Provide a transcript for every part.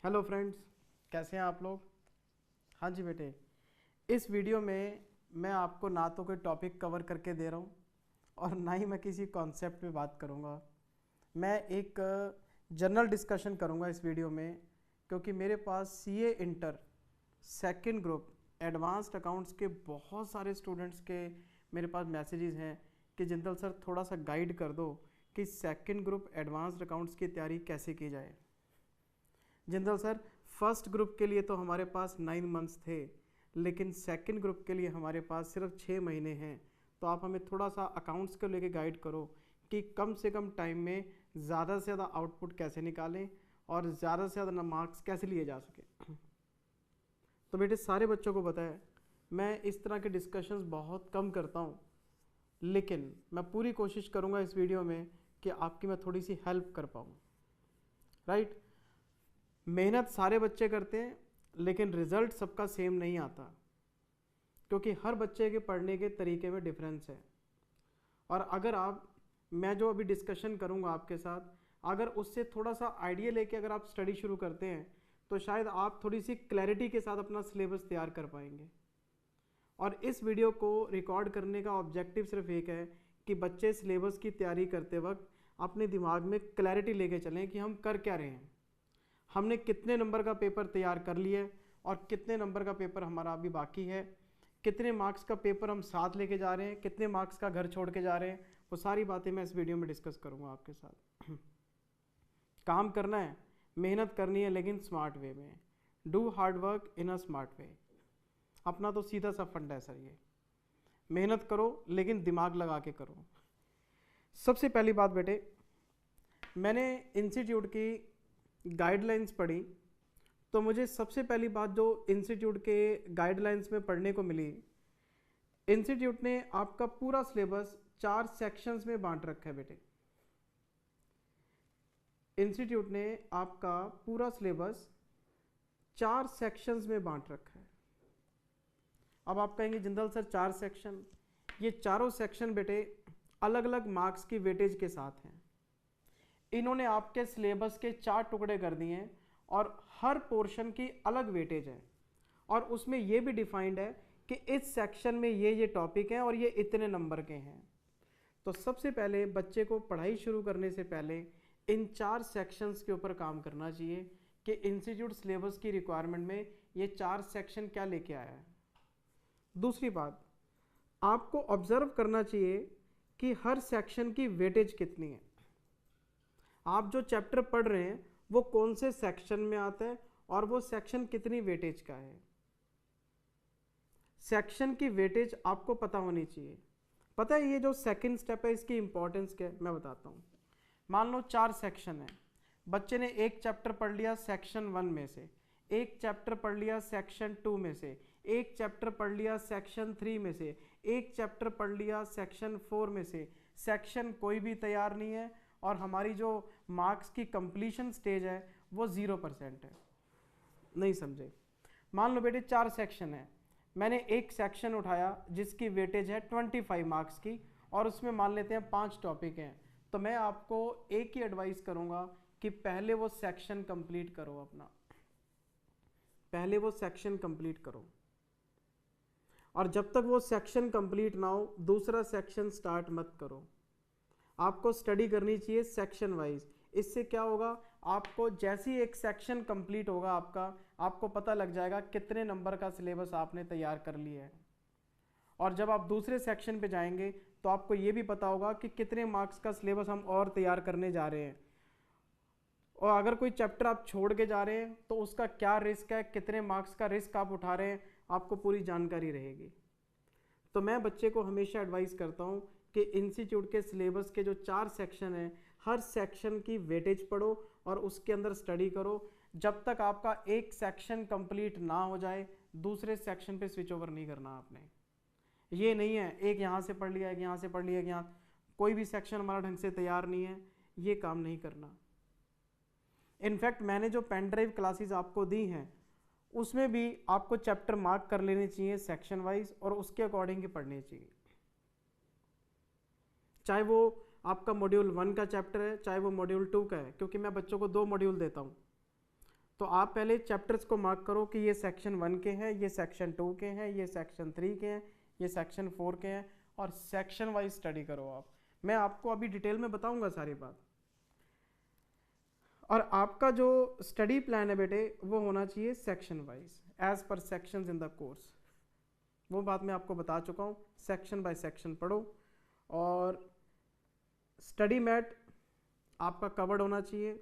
Hello friends, कैसे हैं आप लोग। हाँ जी बेटे, इस वीडियो में मैं आपको ना तो कोई टॉपिक कवर करके दे रहा हूँ और ना ही मैं किसी कॉन्सेप्ट पे बात करूँगा। मैं एक जनरल डिस्कशन करूँगा इस वीडियो में, क्योंकि मेरे पास CA inter second group advanced accounts के बहुत सारे स्टूडेंट्स के मेरे पास मैसेजेस हैं कि जिंदल सर थोड़ा सा गाइड कर दो कि सेकंड ग्रुप एडवांस्ड अकाउंट्स की तैयारी कैसे की जाए। जिंदल सर, फर्स्ट ग्रुप के लिए तो हमारे पास 9 मंथ्स थे, लेकिन सेकंड ग्रुप के लिए हमारे पास सिर्फ 6 महीने हैं। तो आप हमें थोड़ा सा अकाउंट्स को लेके गाइड करो कि कम से कम टाइम में ज़्यादा से ज़्यादा आउटपुट कैसे निकालें और ज़्यादा से ज़्यादा मार्क्स कैसे लिए जा सके। तो बेटे, सारे बच्चों को पता है मैं इस तरह के डिस्कशंस बहुत कम करता हूँ, लेकिन मैं पूरी कोशिश करूँगा इस वीडियो में कि आपकी मैं थोड़ी सी हेल्प कर पाऊँ। राइट। मेहनत सारे बच्चे करते हैं, लेकिन रिजल्ट सबका सेम नहीं आता, क्योंकि हर बच्चे के पढ़ने के तरीके में डिफरेंस है। और अगर आप, मैं जो अभी डिस्कशन करूंगा आपके साथ, अगर उससे थोड़ा सा आइडिया लेके अगर आप स्टडी शुरू करते हैं तो शायद आप थोड़ी सी क्लैरिटी के साथ अपना सिलेबस तैयार कर पाएंगे। और इस वीडियो को रिकॉर्ड करने का ऑब्जेक्टिव सिर्फ एक है कि बच्चे सिलेबस की तैयारी करते वक्त अपने दिमाग में क्लैरिटी लेके चलें कि हम कर क्या रहे हैं, हमने कितने नंबर का पेपर तैयार कर लिया है और कितने नंबर का पेपर हमारा अभी बाकी है, कितने मार्क्स का पेपर हम साथ लेके जा रहे हैं, कितने मार्क्स का घर छोड़ के जा रहे हैं। वो सारी बातें मैं इस वीडियो में डिस्कस करूंगा आपके साथ। काम करना है, मेहनत करनी है, लेकिन स्मार्ट वे में। Do hard work in a smart way. अपना तो सीधा सा फंड है सर ये। मेहनत करो लेकिन दिमाग लगा के करो। सबसे पहली बात बेटे, मैंने इंस्टीट्यूट की गाइडलाइंस पढ़ी, तो मुझे सबसे पहली बात जो इंस्टीट्यूट के गाइडलाइंस में पढ़ने को मिली, इंस्टीट्यूट ने आपका पूरा सिलेबस 4 सेक्शंस में बांट रखा है बेटे। इंस्टीट्यूट ने आपका पूरा सिलेबस 4 सेक्शंस में बांट रखा है। अब आप कहेंगे जिंदल सर 4 सेक्शन, ये चारों सेक्शन बेटे अलग अलग मार्क्स की वेटेज के साथ हैं। इन्होंने आपके सिलेबस के 4 टुकड़े कर दिए हैं और हर पोर्शन की अलग वेटेज है, और उसमें यह भी डिफाइंड है कि इस सेक्शन में ये टॉपिक हैं और ये इतने नंबर के हैं। तो सबसे पहले बच्चे को पढ़ाई शुरू करने से पहले इन 4 सेक्शंस के ऊपर काम करना चाहिए कि इंस्टीट्यूट सिलेबस की रिक्वायरमेंट में ये 4 सेक्शन क्या लेके आया है। दूसरी बात, आपको ऑब्जर्व करना चाहिए कि हर सेक्शन की वेटेज कितनी है। आप जो चैप्टर पढ़ रहे हैं वो कौन से सेक्शन में आता है और वो सेक्शन कितनी वेटेज का है। सेक्शन की वेटेज आपको पता होनी चाहिए। पता है ये जो सेकंड स्टेप है इसकी इंपॉर्टेंस क्या है, मैं बताता हूँ। मान लो 4 सेक्शन है, बच्चे ने एक चैप्टर पढ़ लिया सेक्शन 1 में से, एक चैप्टर पढ़ लिया सेक्शन 2 में से, एक चैप्टर पढ़ लिया सेक्शन 3 में से, एक चैप्टर पढ़ लिया सेक्शन 4 में से। सेक्शन कोई भी तैयार नहीं है और हमारी जो मार्क्स की कंप्लीशन स्टेज है वो 0% है। नहीं समझे। मान लो बेटे 4 सेक्शन है, मैंने एक सेक्शन उठाया जिसकी वेटेज है 25 मार्क्स की, और उसमें मान लेते हैं 5 टॉपिक हैं। तो मैं आपको एक ही एडवाइस करूंगा कि पहले वो सेक्शन कंप्लीट करो अपना, पहले वो सेक्शन कंप्लीट करो, और जब तक वो सेक्शन कंप्लीट ना हो दूसरा सेक्शन स्टार्ट मत करो। आपको स्टडी करनी चाहिए सेक्शन वाइज। इससे क्या होगा, आपको जैसे ही एक सेक्शन कंप्लीट होगा आपका, आपको पता लग जाएगा कितने नंबर का सिलेबस आपने तैयार कर लिया है, और जब आप दूसरे सेक्शन पे जाएंगे तो आपको ये भी पता होगा कि कितने मार्क्स का सिलेबस हम और तैयार करने जा रहे हैं। और अगर कोई चैप्टर आप छोड़ के जा रहे हैं तो उसका क्या रिस्क है, कितने मार्क्स का रिस्क आप उठा रहे हैं, आपको पूरी जानकारी रहेगी। तो मैं बच्चे को हमेशा एडवाइस करता हूँ कि इंस्टीट्यूट के सिलेबस के जो 4 सेक्शन हैं, हर सेक्शन की वेटेज पढ़ो और उसके अंदर स्टडी करो। जब तक आपका एक सेक्शन कंप्लीट ना हो जाए दूसरे सेक्शन पे स्विच ओवर नहीं करना आपने। ये नहीं है एक यहाँ से पढ़ लिया, एक यहाँ से पढ़ लिया, एक यहाँ, कोई भी सेक्शन हमारा ढंग से तैयार नहीं है, ये काम नहीं करना। इनफैक्ट मैंने जो पेन ड्राइव क्लासेस आपको दी हैं उसमें भी आपको चैप्टर मार्क कर लेने चाहिए सेक्शन वाइज और उसके अकॉर्डिंग ही पढ़ने चाहिए। चाहे वो आपका मॉड्यूल 1 का चैप्टर है, चाहे वो मॉड्यूल 2 का है, क्योंकि मैं बच्चों को 2 मॉड्यूल देता हूँ। तो आप पहले चैप्टर्स को मार्क करो कि ये सेक्शन 1 के हैं, ये सेक्शन 2 के हैं, ये सेक्शन 3 के हैं, ये सेक्शन 4 के हैं, और सेक्शन वाइज स्टडी करो आप। मैं आपको अभी डिटेल में बताऊंगा सारी बात। और आपका जो स्टडी प्लान है बेटे वो होना चाहिए section wise, as per sections in the course. वो बात मैं आपको बता चुका हूँ, सेक्शन बाय सेक्शन पढ़ो। और स्टडी मैट आपका कवर्ड होना चाहिए,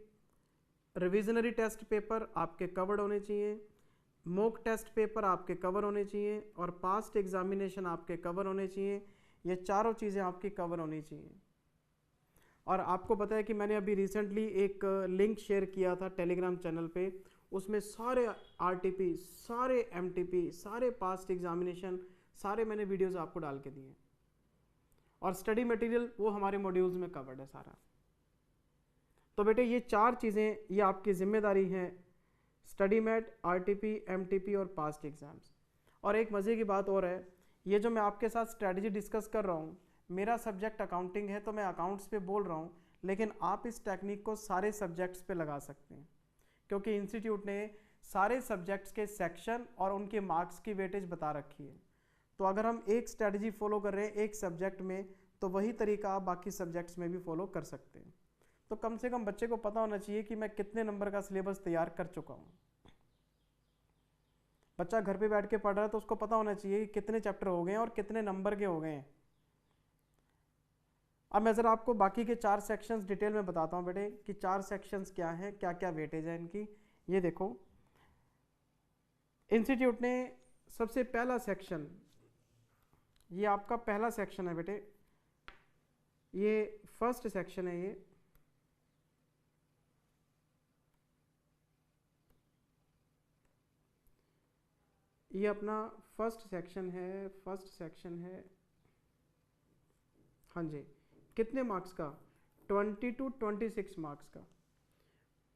रिविजनरी टेस्ट पेपर आपके कवर्ड होने चाहिए, मॉक टेस्ट पेपर आपके कवर होने चाहिए, और पास्ट एग्जामिनेशन आपके कवर होने चाहिए। ये चारों चीज़ें आपकी कवर होनी चाहिए। और आपको पता है कि मैंने अभी रिसेंटली एक लिंक शेयर किया था टेलीग्राम चैनल पे, उसमें सारे आरटीपी, सारे एमटीपी, सारे पास्ट एग्जामिनेशन, सारे मैंने वीडियोस आपको डाल के दिए। और स्टडी मटेरियल वो हमारे मॉड्यूल्स में कवर्ड है सारा। तो बेटे ये चार चीज़ें ये आपकी जिम्मेदारी हैं, स्टडी मैट, आरटीपी, एमटीपी और पास्ट एग्जाम्स। और एक मज़े की बात और है, ये जो मैं आपके साथ स्ट्रैटेजी डिस्कस कर रहा हूँ, मेरा सब्जेक्ट अकाउंटिंग है तो मैं अकाउंट्स पे बोल रहा हूँ, लेकिन आप इस टेक्निक को सारे सब्जेक्ट्स पे लगा सकते हैं, क्योंकि इंस्टीट्यूट ने सारे सब्जेक्ट्स के सेक्शन और उनके मार्क्स की वेटेज बता रखी है। तो अगर हम एक स्ट्रैटेजी फॉलो कर रहे हैं एक सब्जेक्ट में, तो वही तरीका आप बाकी सब्जेक्ट्स में भी फॉलो कर सकते हैं। तो कम से कम बच्चे को पता होना चाहिए कि मैं कितने नंबर का सिलेबस तैयार कर चुका हूँ। बच्चा घर पे बैठ के पढ़ रहा है तो उसको पता होना चाहिए कि कितने चैप्टर हो गए हैं और कितने नंबर के हो गए हैं। अब मैं ज़रा आपको बाकी के 4 सेक्शंस डिटेल में बताता हूँ बेटे कि 4 सेक्शंस क्या हैं, क्या क्या वेटेज है इनकी। ये देखो, इंस्टीट्यूट ने सबसे पहला सेक्शन, ये आपका पहला सेक्शन है बेटे, ये फर्स्ट सेक्शन है। ये अपना फर्स्ट सेक्शन है। हाँ जी, कितने मार्क्स का? 20 to 26 मार्क्स का,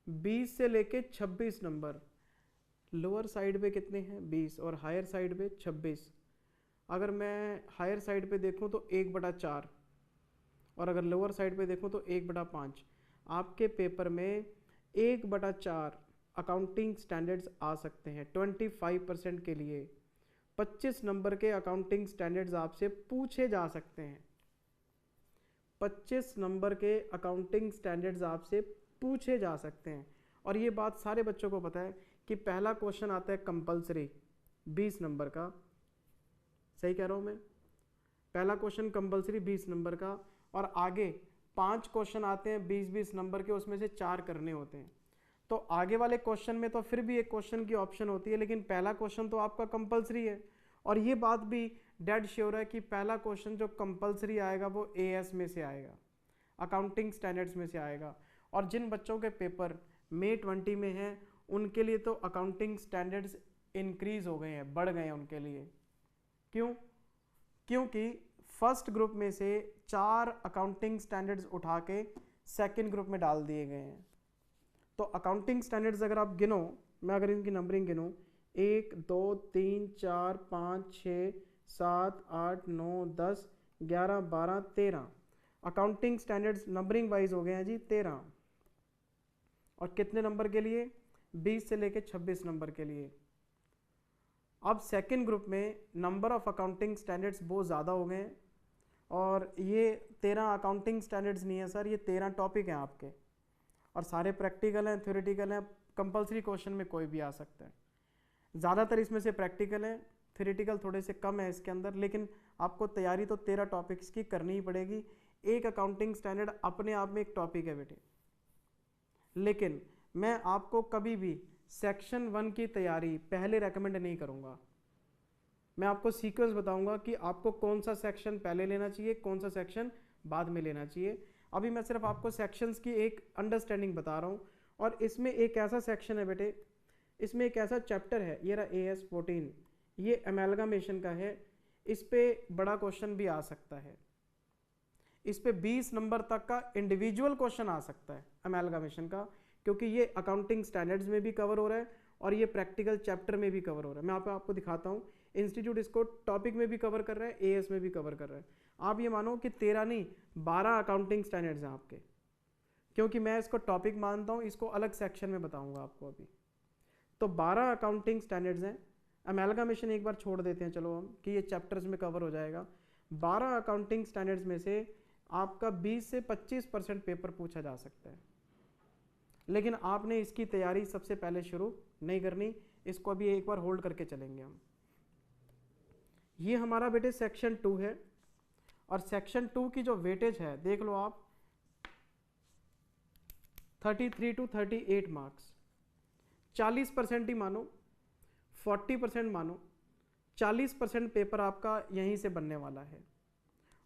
20 से लेके 26 नंबर। लोअर साइड पे कितने हैं? 20, और हायर साइड पे 26। अगर मैं हायर साइड पे देखूं तो 1/4, और अगर लोअर साइड पे देखूं तो 1/5। आपके पेपर में 1/4 अकाउंटिंग स्टैंडर्ड्स आ सकते हैं 25% के लिए। 25 नंबर के अकाउंटिंग स्टैंडर्ड्स आपसे पूछे जा सकते हैं। 25 नंबर के अकाउंटिंग स्टैंडर्ड्स आपसे पूछे जा सकते हैं। और ये बात सारे बच्चों को पता है कि पहला क्वेश्चन आता है कंपलसरी 20 नंबर का। सही कह रहा हूँ मैं? पहला क्वेश्चन कंपलसरी 20 नंबर का, और आगे 5 क्वेश्चन आते हैं 20-20 नंबर के, उसमें से 4 करने होते हैं। तो आगे वाले क्वेश्चन में तो फिर भी एक क्वेश्चन की ऑप्शन होती है, लेकिन पहला क्वेश्चन तो आपका कंपलसरी है। और ये बात भी डेड श्योर है कि पहला क्वेश्चन जो कंपलसरी आएगा वो एएस में से आएगा, अकाउंटिंग स्टैंडर्ड्स में से आएगा। और जिन बच्चों के पेपर मई 20 में हैं उनके लिए तो अकाउंटिंग स्टैंडर्ड्स इंक्रीज हो गए हैं, बढ़ गए हैं उनके लिए। क्यों? क्योंकि फर्स्ट ग्रुप में से 4 अकाउंटिंग स्टैंडर्ड्स उठा के सेकेंड ग्रुप में डाल दिए गए हैं। तो अकाउंटिंग स्टैंडर्ड्स अगर आप गिनो, मैं अगर इनकी numbering गिनूँ, 1 2 3 4 5 6 7 8 9 10 11 12 13 accounting standards numbering wise हो गए हैं जी 13। और कितने नंबर के लिए? 20 से लेके 26 नंबर के लिए। अब सेकेंड ग्रुप में नंबर ऑफ अकाउंटिंग स्टैंडर्ड्स बहुत ज़्यादा हो गए हैं, और ये 13 अकाउंटिंग स्टैंडर्ड्स नहीं है सर, ये 13 टॉपिक हैं आपके, और सारे प्रैक्टिकल हैं, थ्योरेटिकल हैं। कंपलसरी क्वेश्चन में कोई भी आ सकता है। ज़्यादातर इसमें से प्रैक्टिकल है, थ्योरेटिकल थोड़े से कम है इसके अंदर, लेकिन आपको तैयारी तो 13 टॉपिक्स की करनी ही पड़ेगी। एक अकाउंटिंग स्टैंडर्ड अपने आप में एक टॉपिक है बेटे, लेकिन मैं आपको कभी भी सेक्शन 1 की तैयारी पहले रेकमेंड नहीं करूँगा। मैं आपको सीक्वेंस बताऊंगा कि आपको कौन सा सेक्शन पहले लेना चाहिए, कौन सा सेक्शन बाद में लेना चाहिए। अभी मैं सिर्फ आपको सेक्शंस की एक अंडरस्टैंडिंग बता रहा हूँ। और इसमें एक ऐसा सेक्शन है बेटे, इसमें एक ऐसा चैप्टर है, ये रहा AS 14, ये अमेलगामेशन का है। इस पे बड़ा क्वेश्चन भी आ सकता है, इस पे 20 नंबर तक का इंडिविजुअल क्वेश्चन आ सकता है अमेलगामेशन का, क्योंकि ये अकाउंटिंग स्टैंडर्ड्स में भी कवर हो रहा है और ये प्रैक्टिकल चैप्टर में भी कवर हो रहा है। मैं आपको दिखाता हूँ, इंस्टीट्यूट इसको टॉपिक में भी कवर कर रहा है, AS में भी कवर कर रहा है। आप ये मानो कि 13 नहीं 12 अकाउंटिंग स्टैंडर्ड्स हैं आपके, क्योंकि मैं इसको टॉपिक मानता हूँ, इसको अलग सेक्शन में बताऊँगा आपको अभी। तो 12 अकाउंटिंग स्टैंडर्ड्स हैं। अमेलगामेशन एक बार छोड़ देते हैं चलो हम, कि ये चैप्टर्स में कवर हो जाएगा। 12 अकाउंटिंग स्टैंडर्ड्स में से आपका 20 से 25% पेपर पूछा जा सकता है, लेकिन आपने इसकी तैयारी सबसे पहले शुरू नहीं करनी, इसको अभी एक बार होल्ड करके चलेंगे हम। ये हमारा बेटे सेक्शन 2 है, और सेक्शन 2 की जो वेटेज है देख लो आप, 33 to 38 मार्क्स। 40% ही मानो, 40% मानो, 40% पेपर आपका यहीं से बनने वाला है।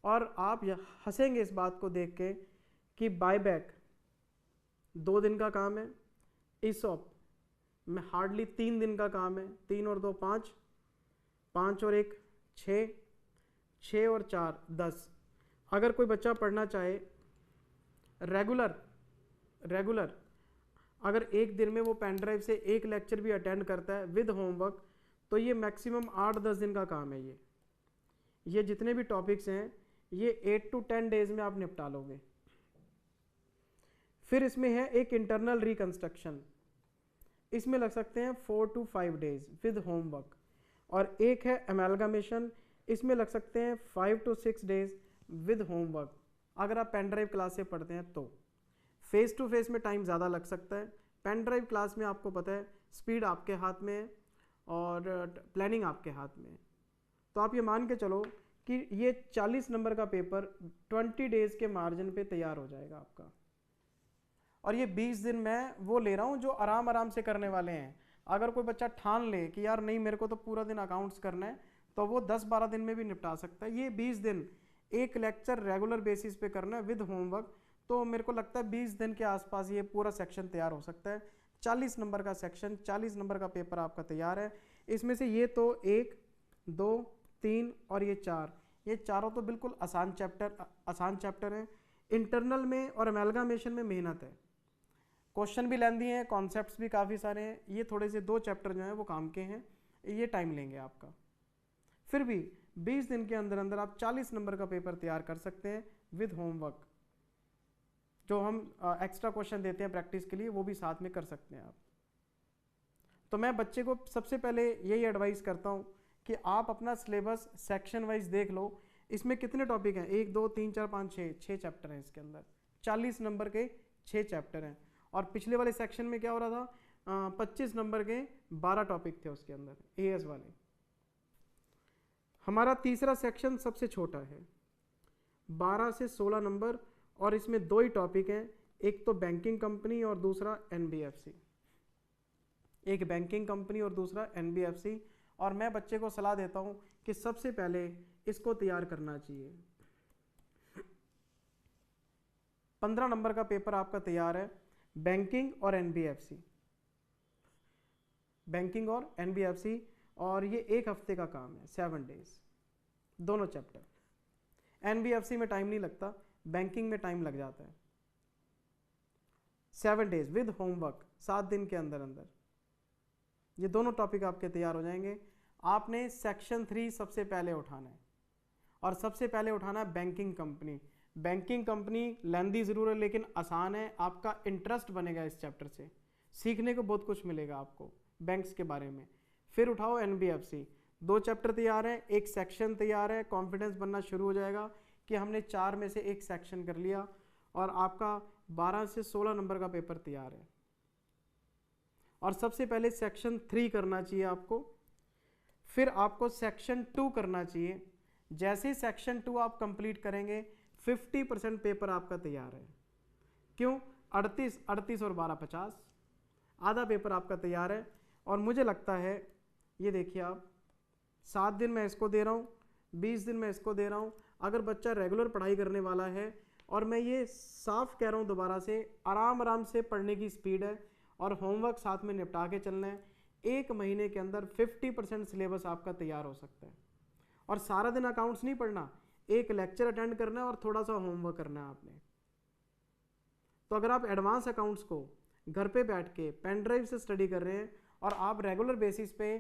और आप हंसेंगे इस बात को देख के कि बायबैक 2 दिन का काम है, ईसॉप में हार्डली 3 दिन का काम है, 3 और 2 5, 5 और 1 6, 6 और 4 10। अगर कोई बच्चा पढ़ना चाहे रेगुलर अगर एक दिन में वो पेन ड्राइव से एक लेक्चर भी अटेंड करता है विद होमवर्क, तो ये मैक्सिमम 8-10 दिन का काम है। ये जितने भी टॉपिक्स हैं ये 8 to 10 डेज में आप निपटा लोगे। फिर इसमें है एक इंटरनल रिकंस्ट्रक्शन, इसमें लग सकते हैं 4 to 5 डेज विद होमवर्क, और एक है अमेलगामेशन, इसमें लग सकते हैं 5 to 6 डेज विद होमवर्क। अगर आप पेन ड्राइव क्लास से पढ़ते हैं तो फेस टू फेस में टाइम ज़्यादा लग सकता है, पेन ड्राइव क्लास में आपको पता है स्पीड आपके हाथ में है और प्लानिंग आपके हाथ में है। तो आप ये मान के चलो कि ये 40 नंबर का पेपर 20 डेज़ के मार्जिन पे तैयार हो जाएगा आपका। और ये 20 दिन मैं वो ले रहा हूँ जो आराम से करने वाले हैं। अगर कोई बच्चा ठान ले कि यार नहीं मेरे को तो पूरा दिन अकाउंट्स करना है, तो वो 10-12 दिन में भी निपटा सकता है। ये 20 दिन एक लेक्चर रेगुलर बेसिस पे करना है विद होमवर्क, तो मेरे को लगता है 20 दिन के आसपास ये पूरा सेक्शन तैयार हो सकता है। 40 नंबर का सेक्शन, 40 नंबर का पेपर आपका तैयार है। इसमें से ये तो 1 2 3 और ये 4, ये चारों तो बिल्कुल आसान चैप्टर हैं। इंटरनल में और अमेलगामेशन में मेहनत है, क्वेश्चन भी लेंदी हैं, कॉन्सेप्ट्स भी काफ़ी सारे हैं। ये थोड़े से 2 चैप्टर जो हैं वो काम के हैं, ये टाइम लेंगे आपका। फिर भी 20 दिन के अंदर अंदर आप 40 नंबर का पेपर तैयार कर सकते हैं विद होमवर्क। जो हम एक्स्ट्रा क्वेश्चन देते हैं प्रैक्टिस के लिए, वो भी साथ में कर सकते हैं आप। तो मैं बच्चे को सबसे पहले यही एडवाइस करता हूँ कि आप अपना सिलेबस सेक्शन वाइज देख लो। इसमें कितने टॉपिक हैं? 1 2 3 4 5 6 चैप्टर हैं इसके अंदर, 40 नंबर के 6 चैप्टर हैं। और पिछले वाले सेक्शन में क्या हो रहा था, 25 नंबर के 12 टॉपिक थे उसके अंदर एएस वाले। हमारा तीसरा सेक्शन सबसे छोटा है, 12 से 16 नंबर, और इसमें 2 ही टॉपिक हैं, एक तो बैंकिंग कंपनी और दूसरा एनबीएफसी। एक बैंकिंग कंपनी और दूसरा एनबीएफसी। और मैं बच्चे को सलाह देता हूं कि सबसे पहले इसको तैयार करना चाहिए। 15 नंबर का पेपर आपका तैयार है, बैंकिंग और एनबीएफसी, बैंकिंग और एनबीएफसी, और ये 1 हफ्ते का काम है, 7 डेज, दोनों चैप्टर। एनबीएफसी में टाइम नहीं लगता, बैंकिंग में टाइम लग जाता है। 7 डेज विद होमवर्क, 7 दिन के अंदर अंदर ये दोनों टॉपिक आपके तैयार हो जाएंगे। आपने सेक्शन 3 सबसे पहले उठाना है, और सबसे पहले उठाना है बैंकिंग कंपनी। बैंकिंग कंपनी लेंदी ज़रूर है लेकिन आसान है, आपका इंटरेस्ट बनेगा इस चैप्टर से, सीखने को बहुत कुछ मिलेगा आपको बैंक्स के बारे में। फिर उठाओ एनबीएफसी, 2 चैप्टर तैयार है, 1 सेक्शन तैयार है, कॉन्फिडेंस बनना शुरू हो जाएगा कि हमने 4 में से 1 सेक्शन कर लिया, और आपका 12 से 16 नंबर का पेपर तैयार है। और सबसे पहले सेक्शन 3 करना चाहिए आपको, फिर आपको सेक्शन 2 करना चाहिए। जैसे ही सेक्शन 2 आप कंप्लीट करेंगे 50% पेपर आपका तैयार है। क्यों? 38 और 12 50, आधा पेपर आपका तैयार है। और मुझे लगता है, ये देखिए आप, 7 दिन मैं इसको दे रहा हूँ, 20 दिन मैं इसको दे रहा हूँ। अगर बच्चा रेगुलर पढ़ाई करने वाला है, और मैं ये साफ कह रहा हूँ दोबारा से, आराम से पढ़ने की स्पीड है और होमवर्क साथ में निपटा के चलना है, 1 महीने के अंदर 50% सिलेबस आपका तैयार हो सकता है। और सारा दिन अकाउंट्स नहीं पढ़ना, 1 लेक्चर अटेंड करना है और थोड़ा सा होमवर्क करना है आपने। तो अगर आप एडवांस अकाउंट्स को घर पे बैठ के पेन ड्राइव से स्टडी कर रहे हैं और आप रेगुलर बेसिस पे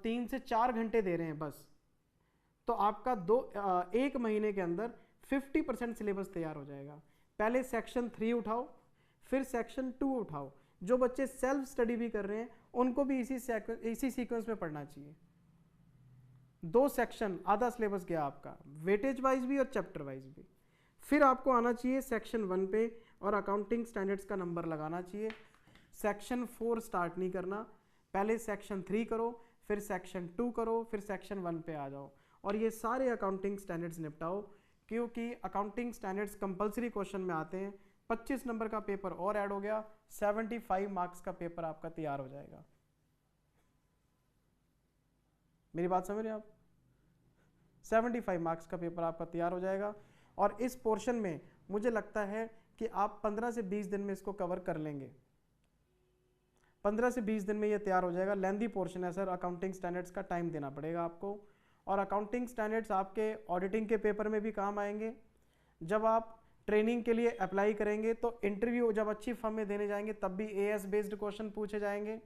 3 से 4 घंटे दे रहे हैं बस, तो आपका 1 महीने के अंदर 50% सिलेबस तैयार हो जाएगा। पहले सेक्शन 3 उठाओ, फिर सेक्शन 2 उठाओ। जो बच्चे सेल्फ स्टडी भी कर रहे हैं उनको भी इसी सीक्वेंस में पढ़ना चाहिए। 2 सेक्शन, आधा सिलेबस गया आपका, वेटेज वाइज भी और चैप्टर वाइज भी। फिर आपको आना चाहिए सेक्शन 1 पे और अकाउंटिंग स्टैंडर्ड्स का नंबर लगाना चाहिए। सेक्शन 4 स्टार्ट नहीं करना, पहले सेक्शन 3 करो, फिर सेक्शन 2 करो, फिर सेक्शन 1 पे आ जाओ और ये सारे अकाउंटिंग स्टैंडर्ड्स निपटाओ, क्योंकि अकाउंटिंग स्टैंडर्ड्स कंपलसरी क्वेश्चन में आते हैं। 25 नंबर का पेपर और ऐड हो गया, 75 मार्क्स का पेपर आपका तैयार हो जाएगा। मेरी बात समझ रहे हैं आप? 75 मार्क्स का पेपर आपका तैयार हो जाएगा और इस पोर्शन में मुझे लगता है कि आप 15 से 20 दिन में इसको कवर कर लेंगे। 15 से 20 दिन में ये तैयार हो जाएगा। लेंदी पोर्शन है सर, अकाउंटिंग स्टैंडर्ड्स का टाइम देना पड़ेगा आपको। और अकाउंटिंग स्टैंडर्ड्स आपके ऑडिटिंग के पेपर में भी काम आएंगे। जब आप ट्रेनिंग के लिए अप्लाई करेंगे तो इंटरव्यू जब अच्छी फर्म में देने जाएंगे तब भी एएस बेस्ड क्वेश्चन पूछे जाएंगे।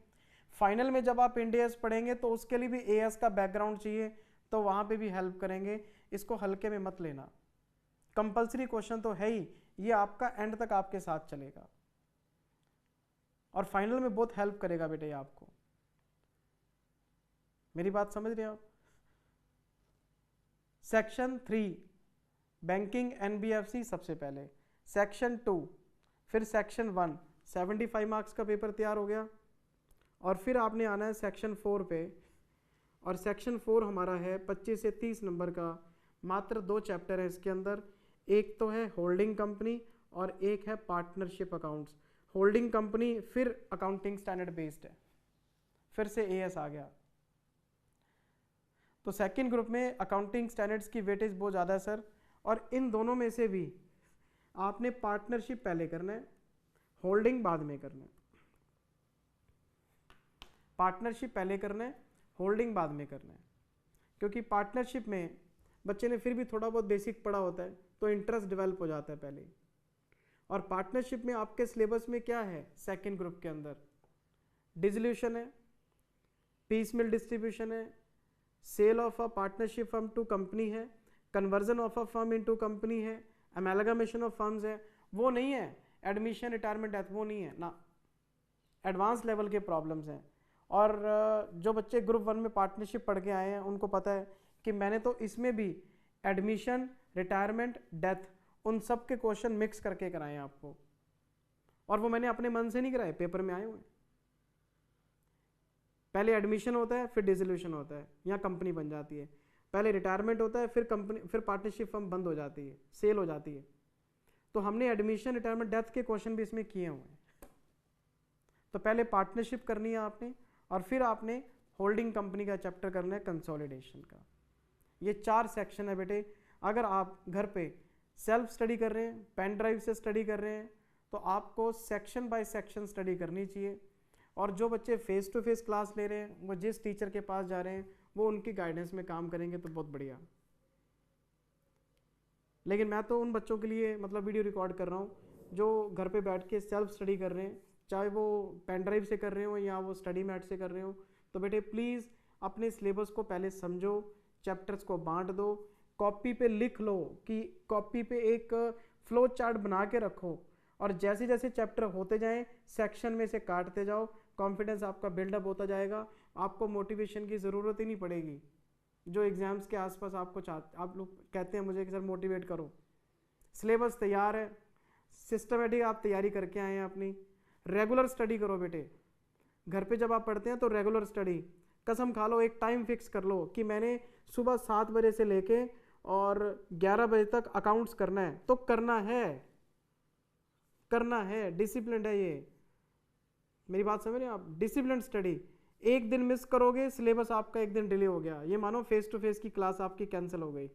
फाइनल में जब आप इंडियस पढ़ेंगे तो उसके लिए भी एएस का बैकग्राउंड चाहिए, तो वहाँ पे भी हेल्प करेंगे। इसको हल्के में मत लेना, कंपलसरी क्वेश्चन तो है ही, ये आपका एंड तक आपके साथ चलेगा और फाइनल में बहुत हेल्प करेगा बेटे आपको। मेरी बात समझ रहे हैं आप? सेक्शन 3 बैंकिंग एनबीएफसी सबसे पहले, सेक्शन 2, फिर सेक्शन 1, 75 मार्क्स का पेपर तैयार हो गया और फिर आपने आना है सेक्शन 4 पे। और सेक्शन 4 हमारा है 25 से 30 नंबर का, मात्र 2 चैप्टर है इसके अंदर। एक तो है होल्डिंग कंपनी और एक है पार्टनरशिप अकाउंट्स। होल्डिंग कंपनी फिर अकाउंटिंग स्टैंडर्ड बेस्ड है, फिर से एएस आ गया। तो सेकंड ग्रुप में अकाउंटिंग स्टैंडर्ड्स की वेटेज बहुत ज़्यादा है सर, और इन दोनों में से भी आपने पार्टनरशिप पहले करना है, होल्डिंग बाद में करना है। पार्टनरशिप पहले करना है, होल्डिंग बाद में करना है, क्योंकि पार्टनरशिप में बच्चे ने फिर भी थोड़ा बहुत बेसिक पढ़ा होता है तो इंटरेस्ट डेवलप हो जाता है पहले ही। और पार्टनरशिप में आपके सिलेबस में क्या है सेकंड ग्रुप के अंदर? डिसोल्यूशन है, पीसमिल डिस्ट्रीब्यूशन है, sale of a partnership firm to company है, conversion of a firm into company है, अमेलगमेशन ऑफ फर्म्स है। वो नहीं है एडमिशन रिटायरमेंट डेथ, वो नहीं है ना, एडवांस लेवल के प्रॉब्लम्स हैं। और जो बच्चे ग्रुप 1 में पार्टनरशिप पढ़ के आए हैं उनको पता है कि मैंने तो इसमें भी एडमिशन, रिटायरमेंट, डेथ, उन सब के क्वेश्चन मिक्स करके कराए हैं आपको, और वो मैंने अपने मन से नहीं कराए, पेपर में आए हुए। पहले एडमिशन होता है, फिर डिसोल्यूशन होता है, यहाँ कंपनी बन जाती है। पहले रिटायरमेंट होता है, फिर कंपनी, फिर पार्टनरशिप फर्म बंद हो जाती है, सेल हो जाती है। तो हमने एडमिशन, रिटायरमेंट, डेथ के क्वेश्चन भी इसमें किए हुए हैं। तो पहले पार्टनरशिप करनी है आपने, और फिर आपने होल्डिंग कंपनी का चैप्टर करना है, कंसोलिडेशन का। ये 4 सेक्शन है बेटे। अगर आप घर पे सेल्फ स्टडी कर रहे हैं, पेन ड्राइव से स्टडी कर रहे हैं, तो आपको सेक्शन बाय सेक्शन स्टडी करनी चाहिए। और जो बच्चे फेस टू फेस क्लास ले रहे हैं, वो जिस टीचर के पास जा रहे हैं वो उनकी गाइडेंस में काम करेंगे तो बहुत बढ़िया। लेकिन मैं तो उन बच्चों के लिए मतलब वीडियो रिकॉर्ड कर रहा हूँ जो घर पे बैठ के सेल्फ स्टडी कर रहे हैं, चाहे वो पेन ड्राइव से कर रहे हो या वो स्टडी मैट से कर रहे हो। तो बेटे प्लीज़ अपने सिलेबस को पहले समझो, चैप्टर्स को बांट दो, कॉपी पे लिख लो, कि कॉपी पे एक फ्लो चार्ट बना के रखो, और जैसे जैसे चैप्टर होते जाएं सेक्शन में से काटते जाओ। कॉन्फिडेंस आपका बिल्डअप होता जाएगा, आपको मोटिवेशन की ज़रूरत ही नहीं पड़ेगी। जो एग्ज़ाम्स के आसपास आपको आप लोग कहते हैं मुझे कि सर मोटिवेट करो, सिलेबस तैयार है, सिस्टमेटिक आप तैयारी करके आए हैं अपनी। रेगुलर स्टडी करो बेटे, घर पे जब आप पढ़ते हैं तो रेगुलर स्टडी, कसम खा लो, एक टाइम फिक्स कर लो कि मैंने सुबह 7 बजे से लेके और 11 बजे तक अकाउंट्स करना है, तो करना है, डिसिप्लिन है ये। मेरी बात समझ रहे हैं आप? Discipline study. एक दिन मिस करोगे, सिलेबस आपका एक दिन डिले हो गया, ये मानो फेस टू फेस की क्लास आपकी कैंसिल हो गई।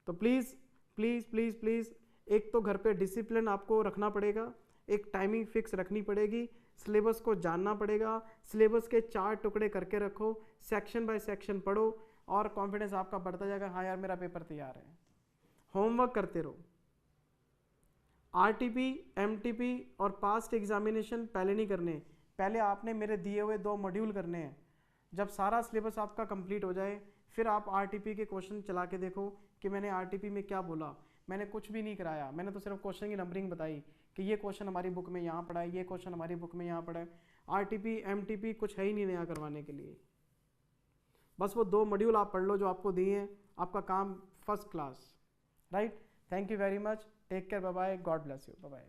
तो प्लीज़ प्लीज़ प्लीज़ प्लीज़, एक तो घर पे डिसिप्लिन आपको रखना पड़ेगा, एक टाइमिंग फिक्स रखनी पड़ेगी, सिलेबस को जानना पड़ेगा, सिलेबस के 4 टुकड़े करके रखो, सेक्शन बाय सेक्शन पढ़ो, और कॉन्फिडेंस आपका बढ़ता जाएगा। हाँ यार मेरा पेपर तैयार है। होमवर्क करते रहो। आरटीपी, एमटीपी और पास्ट एग्जामिनेशन पहले नहीं करने, पहले आपने मेरे दिए हुए 2 मॉड्यूल करने हैं। जब सारा सिलेबस आपका कंप्लीट हो जाए फिर आप आरटीपी के क्वेश्चन चला के देखो कि मैंने आरटीपी में क्या बोला। मैंने कुछ भी नहीं कराया, मैंने तो सिर्फ क्वेश्चन की नंबरिंग बताई कि ये क्वेश्चन हमारी बुक में यहाँ पड़ा है, ये क्वेश्चन हमारी बुक में यहाँ पड़ा है। आरटीपी एमटीपी कुछ है ही नहीं नया करवाने के लिए। बस वो 2 मॉड्यूल आप पढ़ लो जो आपको दिए हैं, आपका काम first class, right. Thank you very much, take care, bye bye, God bless you, bye bye.